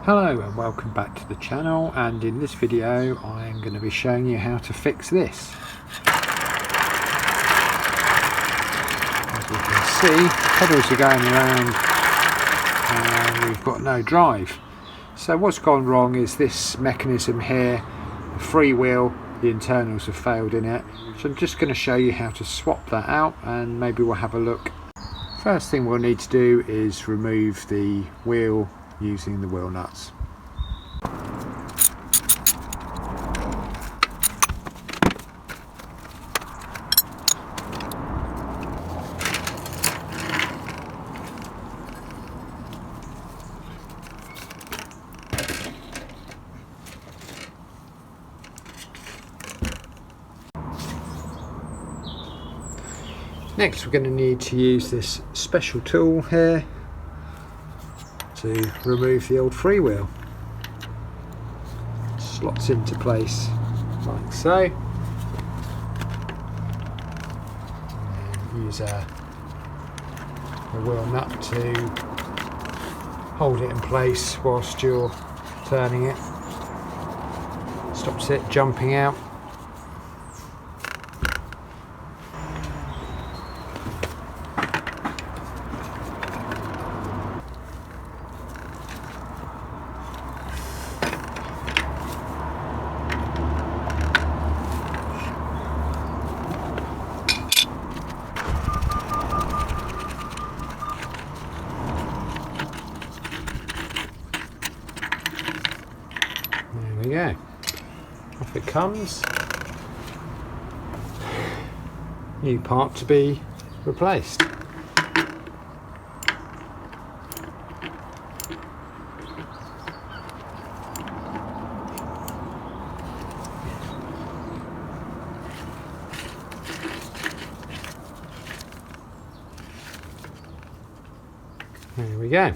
Hello and welcome back to the channel, and in this video I am going to be showing you how to fix this. As you can see, pedals are going around and we've got no drive. So what's gone wrong is this mechanism here, the freewheel, the internals have failed in it. So I'm just going to show you how to swap that out and maybe we'll have a look. First thing we'll need to do is remove the wheel using the wheel nuts. Next we're going to need to use this special tool here to remove the old freewheel. Slots into place like so. And use a wheel nut to hold it in place whilst you're turning it. Stops it jumping out. There we go, off it comes. New part to be replaced. There we go.